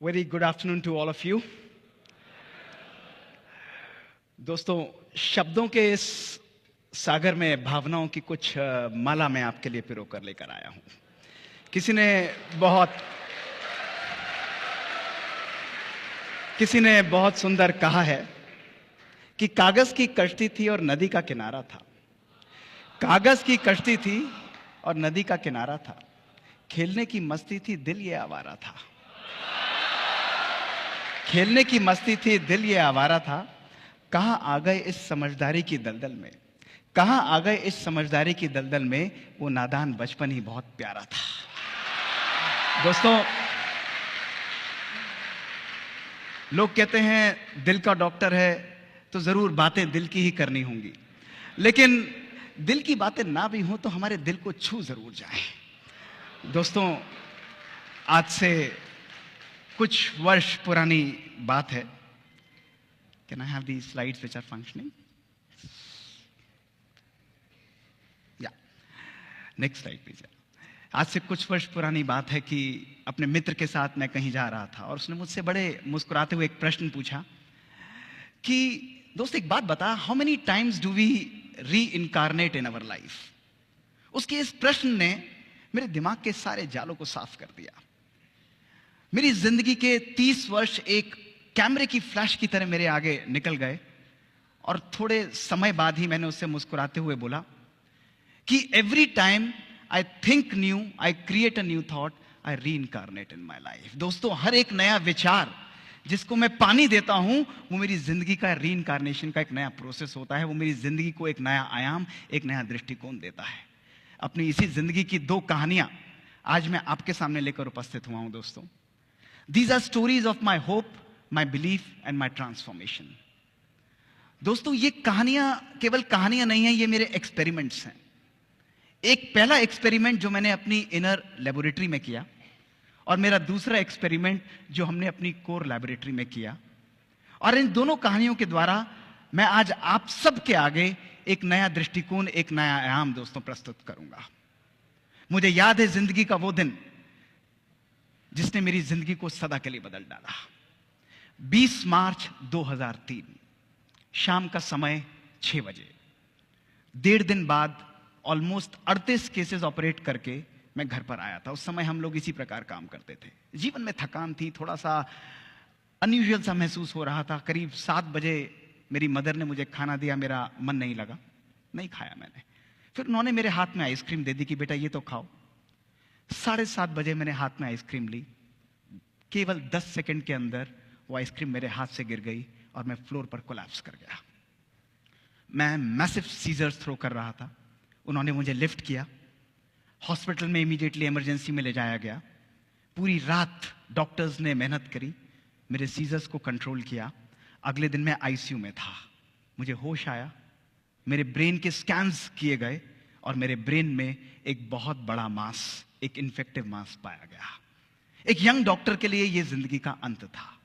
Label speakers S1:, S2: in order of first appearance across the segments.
S1: Very good afternoon to all of you. दोस्तों, शब्दों के इस सागर में भावनाओं की कुछ माला मैं आपके लिए पिरो कर लेकर आया हूं। किसी ने बहुत सुंदर कहा है कि कागज की कश्ती थी और नदी का किनारा था। कागज की कश्ती थी और नदी का किनारा था। खेलने की मस्ती थी, दिल ये आवारा था। खेलने की मस्ती थी, दिल ये आवारा था। कहां आ गए इस समझदारी की दलदल में, कहां आ गए इस समझदारी की दलदल में। वो नादान बचपन ही बहुत प्यारा था। दोस्तों, लोग कहते हैं दिल का डॉक्टर है तो जरूर बातें दिल की ही करनी होंगी, लेकिन दिल की बातें ना भी हों तो हमारे दिल को छू जरूर जाए। दोस्तों, आज से कुछ वर्ष पुरानी बात है। Can I have these slides which are functioning? Yeah. Next slide please. आज से कुछ वर्ष पुरानी बात है कि अपने मित्र के साथ मैं कहीं जा रहा था और उसने मुझसे बड़े मुस्कुराते हुए एक प्रश्न पूछा कि दोस्त एक बात बता, how many times do we reincarnate in our life. उसके इस प्रश्न ने मेरे दिमाग के सारे जालों को साफ कर दिया। मेरी जिंदगी के 30 वर्ष एक कैमरे की फ्लैश की तरह मेरे आगे निकल गए और थोड़े समय बाद ही मैंने उससे मुस्कुराते हुए बोला कि every time I think new, I create a new thought, I reincarnate in my life. दोस्तों, हर एक नया विचार जिसको मैं पानी देता हूं वो मेरी जिंदगी का री इनकारनेशन का एक नया प्रोसेस होता है। वो मेरी जिंदगी को एक नया आयाम, एक नया दृष्टिकोण देता है। अपनी इसी जिंदगी की 2 कहानियां आज मैं आपके सामने लेकर उपस्थित हुआ हूं। दोस्तों, these are stories of my hope, my belief and my transformation. दोस्तों, ये कहानियां केवल कहानियां नहीं है, ये मेरे एक्सपेरिमेंट्स हैं। एक पहला एक्सपेरिमेंट जो मैंने अपनी इनर लेबोरेटरी में किया और मेरा दूसरा एक्सपेरिमेंट जो हमने अपनी कोर लेबोरेटरी में किया। और इन दोनों कहानियों के द्वारा मैं आज आप सबके आगे एक नया दृष्टिकोण, एक नया आयाम दोस्तों प्रस्तुत करूंगा। मुझे याद है जिंदगी का वो दिन जिसने मेरी जिंदगी को सदा के लिए बदल डाला। 20 मार्च 2003, शाम का समय 6 बजे। 1.5 दिन बाद ऑलमोस्ट 38 केसेस ऑपरेट करके मैं घर पर आया था। उस समय हम लोग इसी प्रकार काम करते थे। जीवन में थकान थी, थोड़ा सा अनयूजुअल सा महसूस हो रहा था। करीब 7 बजे मेरी मदर ने मुझे खाना दिया, मेरा मन नहीं लगा, नहीं खाया मैंने। फिर उन्होंने मेरे हाथ में आइसक्रीम दे दी कि बेटा ये तो खाओ। 7:30 बजे मैंने हाथ में आइसक्रीम ली। केवल 10 सेकंड के अंदर वो आइसक्रीम मेरे हाथ से गिर गई और मैं फ्लोर पर कोलैप्स कर गया। मैं मैसिव सीजर्स थ्रो कर रहा था। उन्होंने मुझे लिफ्ट किया, हॉस्पिटल में इमीडिएटली इमरजेंसी में ले जाया गया। पूरी रात डॉक्टर्स ने मेहनत करी, मेरे सीजर्स को कंट्रोल किया। अगले दिन मैं आईसीयू में था। मुझे होश आया, मेरे ब्रेन के स्कैन्स किए गए और मेरे ब्रेन में एक बहुत बड़ा मास, एक इन्फेक्टिव मास पाया गया। एक यंग डॉक्टर के लिए यह जिंदगी का अंत था।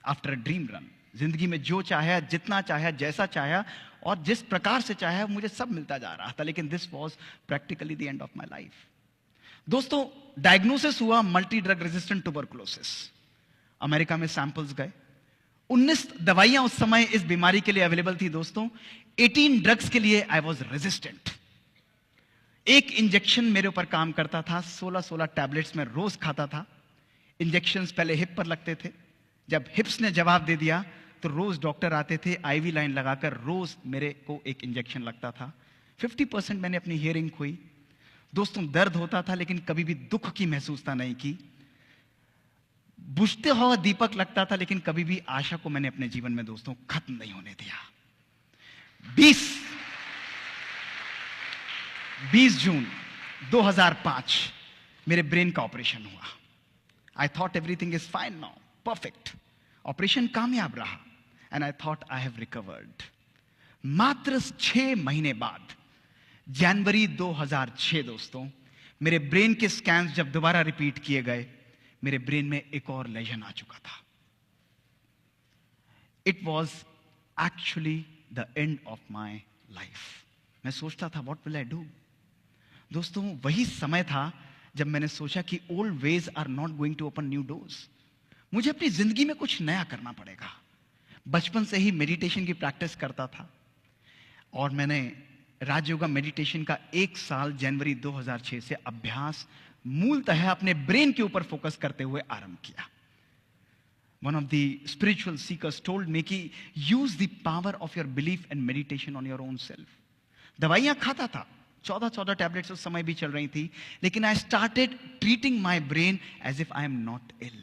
S1: आफ्टर अ ड्रीम रन, जिंदगी में जो चाहे, जितना चाहे, जैसा चाहे और जिस प्रकार से चाहे मुझे सब मिलता जा रहा था, लेकिन this was practically the end of my life. दोस्तों, डायग्नोसिस हुआ multi drug resistant tuberculosis. America में सैंपल्स गए। 19 दवाइयां उस समय इस बीमारी के लिए अवेलेबल थी। दोस्तों, 18 ड्रग्स के लिए आई वॉज रेजिस्टेंट। एक इंजेक्शन मेरे ऊपर काम करता था। 16 टैबलेट्स में रोज खाता था। इंजेक्शंस पहले हिप पर लगते थे। जब हिप्स ने जवाब दे दिया तो रोज डॉक्टर आते थे, आईवी लाइन लगाकर रोज मेरे को एक इंजेक्शन लगता था। 50% मैंने अपनी हियरिंग खोई। दोस्तों, दर्द होता था लेकिन कभी भी दुख की महसूसता नहीं की। बुझते हुआ दीपक लगता था लेकिन कभी भी आशा को मैंने अपने जीवन में दोस्तों खत्म नहीं होने दिया। 20 जून 2005 मेरे ब्रेन का ऑपरेशन हुआ। I thought everything is fine now, perfect. Operation कामयाब रहा and I thought I have recovered. मात्र 6 महीने बाद जनवरी 2006 दोस्तों, मेरे ब्रेन के स्कैन्स जब दोबारा रिपीट किए गए, मेरे ब्रेन में एक और लेजन आ चुका था। It was actually the end of my life. मैं सोचता था व्हाट विल आई डू। दोस्तों, वही समय था जब मैंने सोचा कि old ways are not going to open new doors. मुझे अपनी जिंदगी में कुछ नया करना पड़ेगा। बचपन से ही मेडिटेशन की प्रैक्टिस करता था और मैंने राजयोगा मेडिटेशन का 1 साल जनवरी 2006 से अभ्यास मूलतः अपने ब्रेन के ऊपर फोकस करते हुए आरंभ किया। One of the spiritual seekers told me कि use the power of your belief and meditation on your own self. दवाइयां खाता था, 14 टैबलेट्स उस समय भी चल रही थी, लेकिन I started treating my brain as if I am not ill.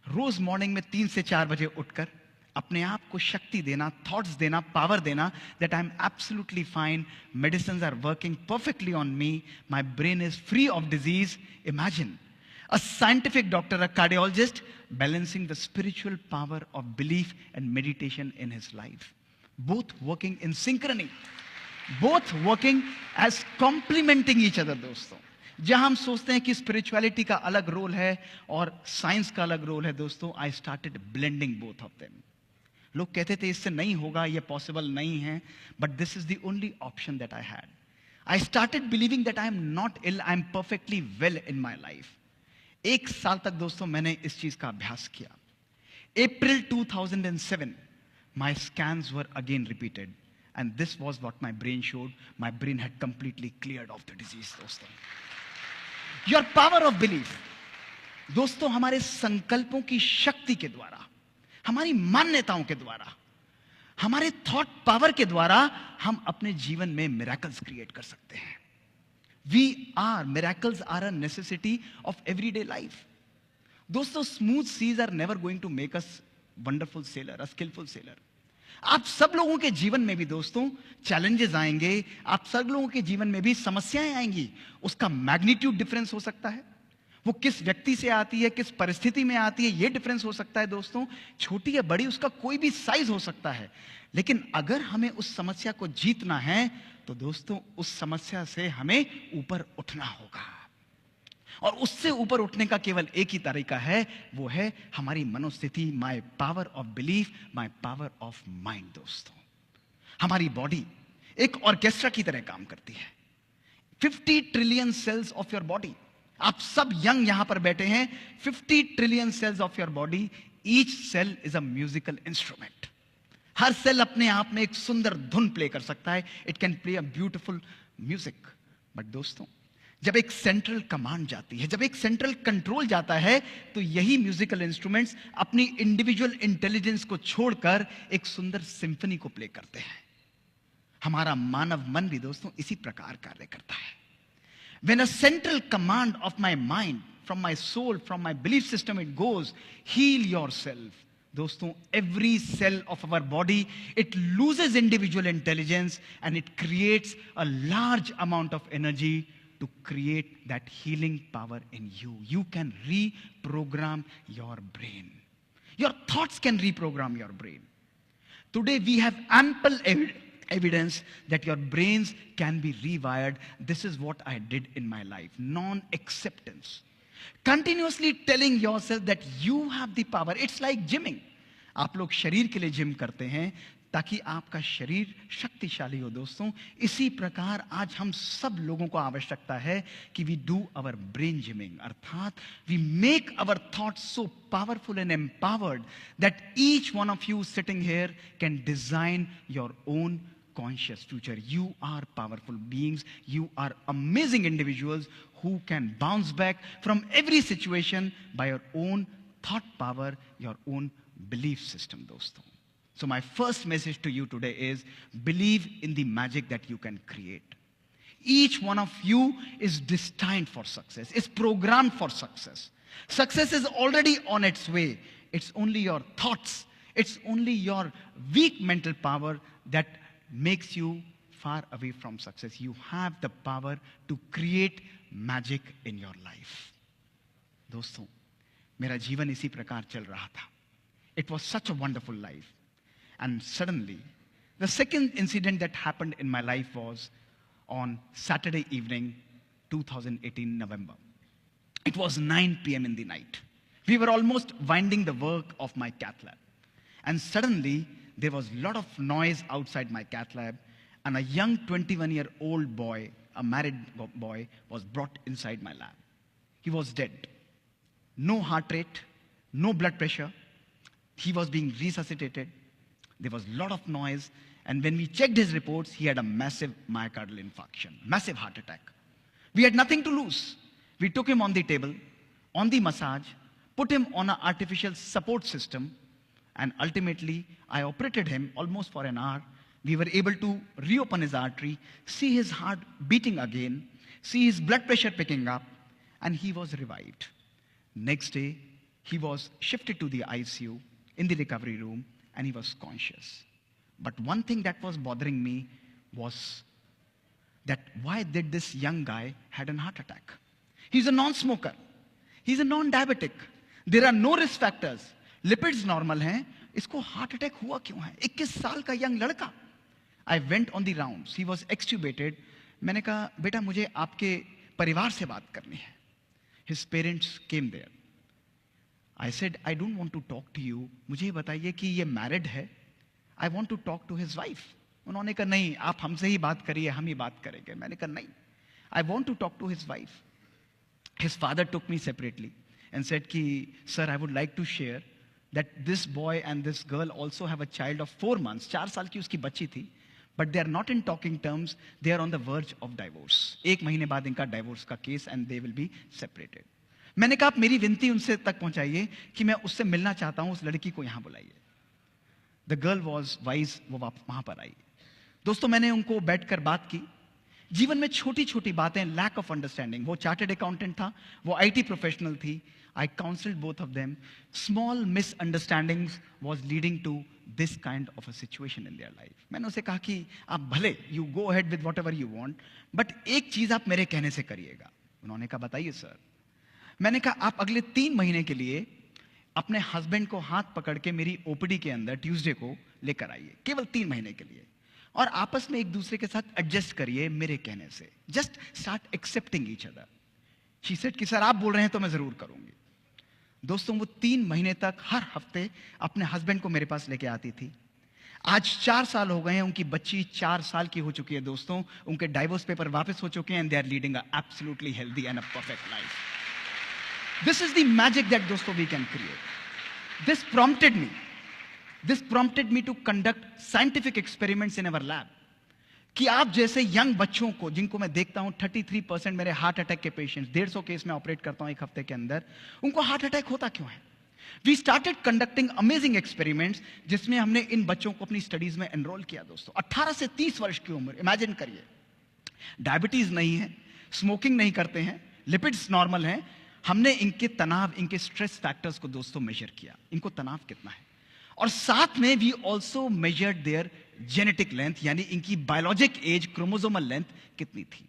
S1: रोज मॉर्निंग में 3 से 4 बजे उठकर अपने आप को शक्ति देना, थॉट्स देना, पावर देना that I am absolutely fine, medicines are working perfectly on me, my brain is free of disease. Imagine a scientific doctor, a cardiologist, balancing the spiritual power of belief and meditation in his life. Both working in synchrony. Both working as complementing each other, दोस्तों। जहां हम सोचते हैं कि spirituality का अलग role है और साइंस का अलग रोल है, दोस्तों, I started blending both of them. लोग कहते थे इससे नहीं होगा, ये पॉसिबल नहीं है, but this is the only option that I had. I started believing that I am not ill, I am perfectly well in my life. 1 साल तक, दोस्तों, मैंने इस चीज का अभ्यास किया। April 2007, my scans were again repeated, and this was what my brain showed. My brain had completely cleared of the disease, दोस्तों। Your power of belief, दोस्तों, हमारे संकल्पों की शक्ति के द्वारा, हमारी मान्यताओं के द्वारा, हमारे थॉट पावर के द्वारा हम अपने जीवन में मिरेकल्स क्रिएट कर सकते हैं। Miracles are a necessity of everyday life. दोस्तों, smooth seas are never going to make us wonderful sailor, a skillful sailor. आप सब लोगों के जीवन में भी, दोस्तों, चैलेंजेस आएंगे, आप सब लोगों के जीवन में भी समस्याएं आएंगी। उसका मैग्नीट्यूड डिफरेंस हो सकता है, वो किस व्यक्ति से आती है, किस परिस्थिति में आती है, ये डिफरेंस हो सकता है, दोस्तों। छोटी या बड़ी, उसका कोई भी साइज हो सकता है, लेकिन अगर हमें उस समस्या को जीतना है तो दोस्तों उस समस्या से हमें ऊपर उठना होगा। और उससे ऊपर उठने का केवल एक ही तरीका है, वो है हमारी मनोस्थिति, my power of belief, my power of mind. दोस्तों, हमारी बॉडी एक ऑर्केस्ट्रा की तरह काम करती है। 50 trillion cells of your body, आप सब यंग यहां पर बैठे हैं, 50 trillion cells of your body, each cell is a musical instrument. हर सेल अपने आप में एक सुंदर धुन प्ले कर सकता है, it can play a beautiful music. But दोस्तों, जब एक सेंट्रल कमांड जाती है, जब एक सेंट्रल कंट्रोल जाता है, तो यही म्यूजिकल इंस्ट्रूमेंट्स अपनी इंडिविजुअल इंटेलिजेंस को छोड़कर एक सुंदर सिंफनी को प्ले करते हैं। हमारा मानव मन भी, दोस्तों, इसी प्रकार कार्य करता है। When a central command of my mind, from my soul, from my belief system, it goes, heal yourself. दोस्तों, every cell of our body, it loses individual intelligence and it creates a large amount of energy to create that healing power in you. You can reprogram your brain. Your thoughts can reprogram your brain. Today we have ample evidence that your brains can be rewired. This is what I did in my life. Non-acceptance. Continuously telling yourself that you have the power. It's like gymming. आप लोग शरीर के लिए gym करते हैं ताकि आपका शरीर शक्तिशाली हो। दोस्तों, इसी प्रकार आज हम सब लोगों को आवश्यकता है कि we do our brain gyming, अर्थात we make our thoughts so powerful and empowered that each one of you sitting here can design your own conscious future. You are powerful beings. You are amazing individuals who can bounce back from every situation by your own thought power, your own belief system, dosto. So my first message to you today is believe in the magic that you can create. Each one of you is destined for success, is programmed for success. Success is already on its way. It's only your thoughts, it's only your weak mental power that makes you far away from success. You have the power to create magic in your life. दोस्तों, मेरा जीवन इसी प्रकार चल रहा था. It was such a wonderful life. And suddenly, the second incident that happened in my life was on Saturday evening, 2018 November. It was 9 p.m. in the night. We were almost winding the work of my cath lab. And suddenly, there was a lot of noise outside my cath lab, and a young 21-year-old boy, a married boy, was brought inside my lab. He was dead. No heart rate, no blood pressure. He was being resuscitated. There was a lot of noise. And when we checked his reports, he had a massive myocardial infarction, massive heart attack. We had nothing to lose. We took him on the table, on the massage, put him on an artificial support system, and ultimately, I operated him almost for an hour. We were able to reopen his artery, see his heart beating again, see his blood pressure picking up, and he was revived. Next day, he was shifted to the ICU in the recovery room, and he was conscious. But one thing that was bothering me was that why did this young guy had a heart attack? He's a non-smoker. He's a non-diabetic. There are no risk factors. Lipids normal हैं. इसको heart attack हुआ क्यों है? 21 साल का young लड़का. I went on the rounds. He was extubated. मैंने कहा बेटा मुझे आपके परिवार से बात करनी है. His parents came there. I said I don't want to talk to you. मुझे बताइए कि ये married है. I want to talk to his wife. उन्होंने कहा नहीं आप हमसे ही बात करिए हम ही बात करेंगे. मैंने कहा नहीं. I want to talk to his wife. His father took me separately and said कि sir I would like to share that this boy and this girl also have a child of 4 months. 4 साल की उसकी बच्ची थी. But they are not in talking terms. They are on the verge of divorce. 1 महीने बाद इनका divorce का case and they will be separated. मैंने कहा आप मेरी विनती उनसे तक पहुंचाइए कि मैं उससे मिलना चाहता हूं. उस लड़की को यहां बुलाइए. The girl was wise. वो वहां पर आई. दोस्तों मैंने उनको बैठकर बात की. जीवन में छोटी छोटी बातें, लैक ऑफ अंडरस्टैंडिंग. वो चार्टर्ड अकाउंटेंट था, वो आईटी प्रोफेशनल थी. I counseled both of them. Small misunderstandings was leading to this kind of a situation in their life. मैंने उसे कहा कि आप भले you go ahead with whatever you want, but एक चीज आप मेरे कहने से करिएगा. उन्होंने कहा बताइए सर. मैंने कहा आप अगले 3 महीने के लिए अपने हस्बैंड को हाथ पकड़ के मेरी ओपीडी के अंदर ट्यूसडे को लेकर आइए, केवल 3 महीने के लिए, और आपस में एक दूसरे के साथ एडजस्ट करिए मेरे कहने से. Just start accepting each other. She said कि सर आप बोल रहे हैं तो मैं जरूर करूंगी. दोस्तों वो 3 महीने तक हर हफ्ते अपने हस्बैंड को मेरे पास लेके आती थी. आज 4 साल हो गए हैं. उनकी बच्ची 4 साल की हो चुकी है दोस्तों. उनके डाइवोर्स पेपर वापस हो चुके हैं and they are leading a absolutely healthy and a perfect life. This is the magic that दोस्तों we can create. This prompted me to conduct scientific experiments in our lab. कि आप जैसे young बच्चों को, जिनको मैं देखता हूं 33% मेरे हार्ट अटैक के पेशेंट्स, 150 केस में ऑपरेट करता हूं 1 हफ्ते के अंदर, उनको हार्ट अटैक होता क्यों है? We started conducting amazing experiments, जिसमें हमने इन बच्चों को अपनी स्टडीज में एनरोल किया. दोस्तों 18 से 30 वर्ष की उम्र, इमेजिन करिए. डायबिटीज नहीं है, स्मोकिंग नहीं करते हैं, लिपिड्स नॉर्मल हैं. हमने इनके तनाव, इनके स्ट्रेस फैक्टर्स को दोस्तों मेजर किया. इनको तनाव कितना है, और साथ में we also measured their genetic length, यानी इनकी बायोलॉजिक एज, क्रोमोसोमल लेंथ कितनी थी.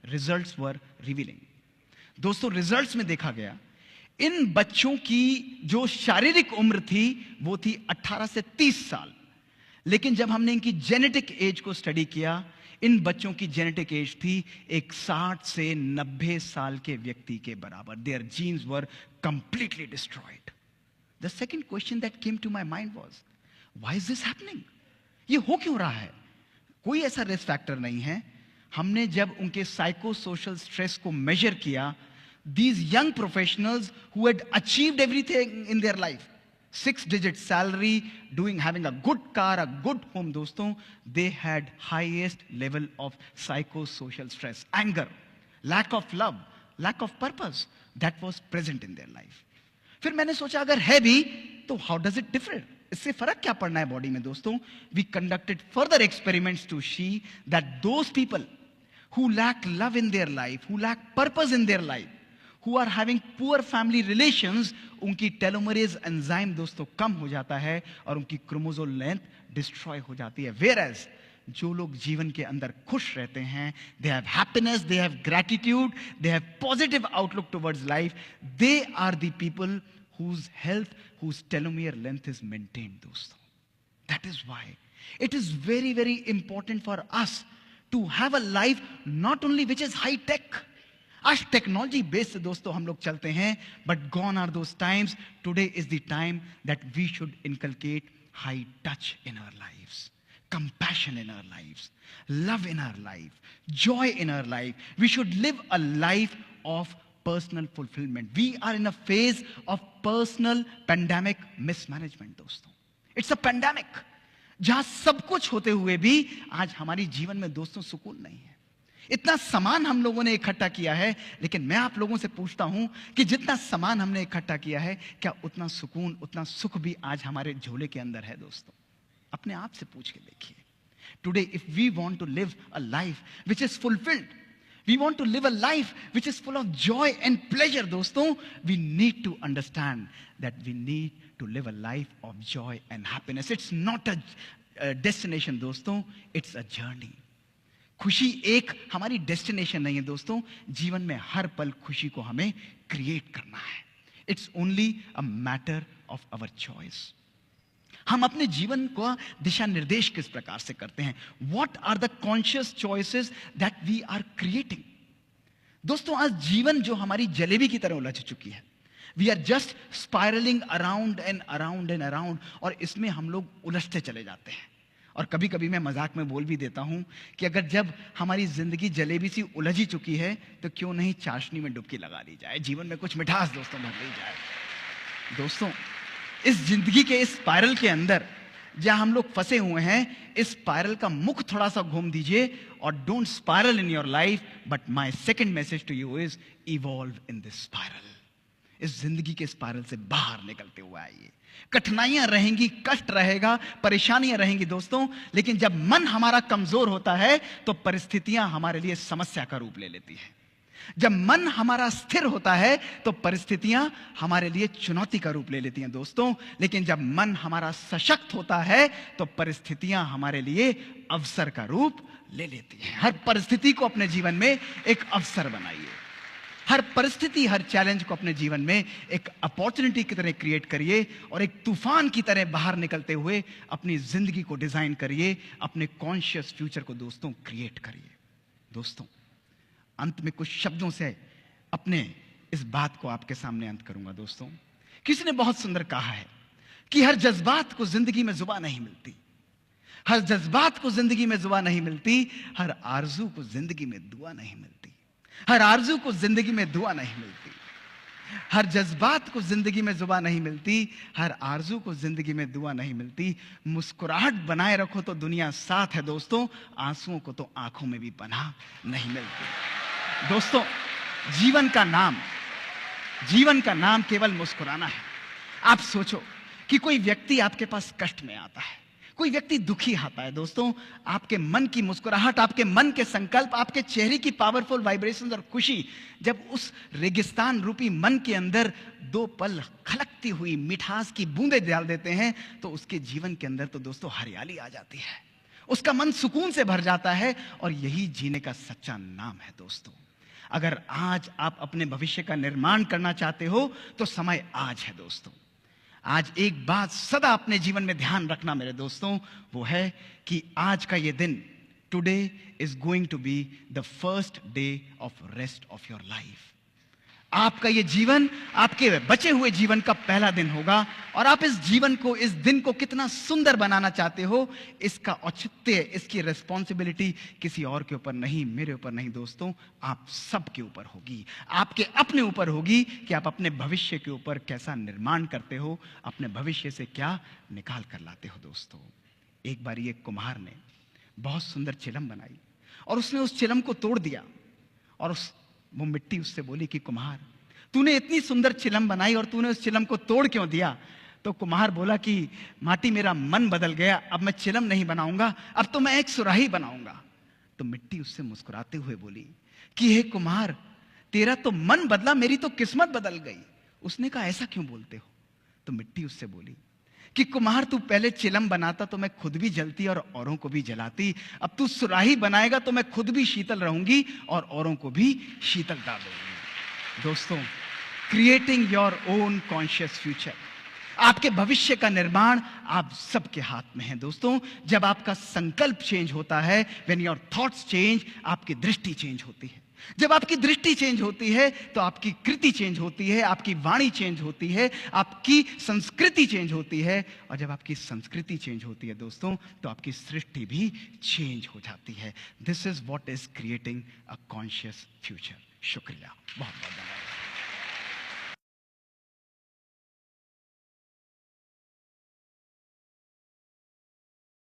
S1: Results were revealing. दोस्तों रिजल्ट्स में देखा गया इन बच्चों की जो शारीरिक उम्र थी वो थी 18 से 30 साल, लेकिन जब हमने इनकी जेनेटिक एज को स्टडी किया, इन बच्चों की जेनेटिक एज थी एक 60 से 90 साल के व्यक्ति के बराबर. Their genes were completely destroyed. The second question that came to my mind was, why is this happening? ये हो क्यों रहा है? कोई ऐसा रिस्क फैक्टर नहीं है. हमने जब उनके साइको सोशल स्ट्रेस को मेजर किया, these young professionals who had achieved everything in their life, 6-digit salary, having a good car, a good home, दोस्तों, they had highest level of psychosocial stress, anger, lack of love, lack of purpose that was present in their life. फिर मैंने सोचा अगर है भी तो how does it differ, इससे फर्क क्या पड़ना है बॉडी में. दोस्तों we conducted further experiments to see that those people who lack love in their life, who lack purpose in their life, who are having poor family relations, उनकी telomerase enzyme दोस्तों कम हो जाता है और उनकी क्रोमोसोम लेंथ डिस्ट्रॉय हो जाती है. वेयर एज जो लोग जीवन के अंदर खुश रहते हैं, they have happiness, they have gratitude, they have positive outlook towards life, they are the people whose health, whose telomere length is maintained, दोस्तों. That is why it is very, very important for us to have a life not only which is high tech. आज technology based से दोस्तों हम लोग चलते हैं, but gone are those times. Today is the time that we should inculcate high touch in our lives, compassion in our lives, love in our life, joy in our life. We should live a life of personal fulfilment. We are in a phase of personal pandemic mismanagement दोस्तों. It's a pandemic जहां सब कुछ होते हुए भी आज हमारी जीवन में दोस्तों सुकून नहीं है. इतना सामान हम लोगों ने इकट्ठा किया है, लेकिन मैं आप लोगों से पूछता हूं कि जितना सामान हमने इकट्ठा किया है, क्या उतना सुकून, उतना सुख भी आज हमारे झोले के अंदर है दोस्तों? अपने आप से पूछ के देखिए. Today if we want to live a life which is fulfilled, we want to live a life which is full of joy and pleasure दोस्तों, we need to understand that we need to live a life of joy and happiness. It's not a destination दोस्तों, it's a journey. खुशी एक हमारी destination नहीं है दोस्तों. जीवन में हर पल खुशी को हमें क्रिएट करना है. It's only a matter of our choice. हम अपने जीवन को दिशा निर्देश किस प्रकार से करते हैं? What are the conscious choices that we are creating? दोस्तों आज जीवन जो हमारी जलेबी की तरह उलझ चुकी है. We are just spiralling around and around and around, और इसमें हम लोग उलझते चले जाते हैं. और कभी कभी मैं मजाक में बोल भी देता हूं कि अगर जब हमारी जिंदगी जलेबी सी उलझ ही चुकी है, तो क्यों नहीं चाशनी में डुबकी लगा ली जाए, जीवन में कुछ मिठास दोस्तों भर ली जाए. दोस्तों इस जिंदगी के इस स्पाइरल के अंदर जहां हम लोग फंसे हुए हैं, इस स्पाइरल का मुख थोड़ा सा घूम दीजिए, और don't spiral in your life, but my second message to you is evolve in this spiral. इस जिंदगी के स्पाइरल से बाहर निकलते हुए आइए. कठिनाइयां रहेंगी, कष्ट रहेगा, परेशानियां रहेंगी दोस्तों, लेकिन जब मन हमारा कमजोर होता है तो परिस्थितियां हमारे लिए समस्या का रूप ले लेती है. जब मन हमारा स्थिर होता है तो परिस्थितियां हमारे लिए चुनौती का रूप ले लेती हैं दोस्तों. लेकिन जब मन हमारा सशक्त होता है तो परिस्थितियां हमारे लिए अवसर का रूप ले लेती हैं. हर परिस्थिति को अपने जीवन में एक अवसर बनाइए. हर परिस्थिति, हर चैलेंज को अपने जीवन में एक अपॉर्चुनिटी की तरह क्रिएट करिए, और एक तूफान की तरह बाहर निकलते हुए अपनी जिंदगी को डिजाइन करिए. अपने कॉन्शियस फ्यूचर को दोस्तों क्रिएट करिए. दोस्तों अंत में कुछ शब्दों से अपने इस बात को आपके सामने अंत करूंगा. दोस्तों किसी ने बहुत सुंदर कहा है कि हर जज्बात को जिंदगी में जुबान नहीं मिलती. हर जज्बात को जिंदगी में जुबान नहीं मिलती. हर आरजू को जिंदगी में दुआ नहीं मिलती. हर आरजू को जिंदगी में दुआ नहीं मिलती. हर जज्बात को जिंदगी में जुबान नहीं मिलती. हर आरजू को जिंदगी में दुआ नहीं मिलती. मुस्कुराहट बनाए रखो तो दुनिया साथ है दोस्तों, आंसुओं को तो आंखों में भी पनाह नहीं मिलती. दोस्तों जीवन का नाम केवल मुस्कुराना है. आप सोचो कि कोई व्यक्ति आपके पास कष्ट में आता है, कोई व्यक्ति दुखी आता है दोस्तों, आपके मन की मुस्कुराहट, आपके मन के संकल्प, आपके चेहरे की पावरफुल वाइब्रेशंस और खुशी जब उस रेगिस्तान रूपी मन के अंदर दो पल खलकती हुई मिठास की बूंदें डाल देते हैं, तो उसके जीवन के अंदर तो दोस्तों हरियाली आ जाती है. उसका मन सुकून से भर जाता है, और यही जीने का सच्चा नाम है दोस्तों. अगर आज आप अपने भविष्य का निर्माण करना चाहते हो तो समय आज है दोस्तों. आज एक बात सदा अपने जीवन में ध्यान रखना मेरे दोस्तों, वो है कि आज का ये दिन, today is going to be the first day of rest of your life. आपका ये जीवन आपके बचे हुए जीवन का पहला दिन होगा, और आप इस जीवन को, इस दिन को कितना सुंदर बनाना चाहते हो, इसका औचित्य, इसकी रिस्पॉन्सिबिलिटी किसी और के ऊपर नहीं, मेरे ऊपर नहीं दोस्तों, आप सबके ऊपर होगी. आपके अपने ऊपर होगी कि आप अपने भविष्य के ऊपर कैसा निर्माण करते हो, अपने भविष्य से क्या निकाल कर लाते हो. दोस्तों एक बार एक कुम्हार ने बहुत सुंदर चिलम बनाई, और उसने उस चिलम को तोड़ दिया, और वो मिट्टी उससे बोली कि कुम्हार, तूने इतनी सुंदर चिलम बनाई और तूने उस चिलम को तोड़ क्यों दिया? तो कुम्हार बोला कि माटी, मेरा मन बदल गया, अब मैं चिलम नहीं बनाऊंगा, अब तो मैं एक सुराही बनाऊंगा. तो मिट्टी उससे मुस्कुराते हुए बोली कि हे कुम्हार, तेरा तो मन बदला, मेरी तो किस्मत बदल गई. उसने कहा ऐसा क्यों बोलते हो? तो मिट्टी उससे बोली कि कुम्हार, तू पहले चिलम बनाता तो मैं खुद भी जलती और औरों को भी जलाती, अब तू सुराही बनाएगा तो मैं खुद भी शीतल रहूंगी और औरों को भी शीतलता दूंगी. दोस्तों creating your own conscious future, आपके भविष्य का निर्माण आप सबके हाथ में है दोस्तों. जब आपका संकल्प चेंज होता है, व्हेन योर थॉट्स चेंज, आपकी दृष्टि चेंज होती है. जब आपकी दृष्टि चेंज होती है तो आपकी कृति चेंज होती है, आपकी वाणी चेंज होती है, आपकी संस्कृति चेंज होती है, और जब आपकी संस्कृति चेंज होती है दोस्तों, तो आपकी सृष्टि भी चेंज हो जाती है. This is what is creating a conscious future. शुक्रिया, बहुत बहुत.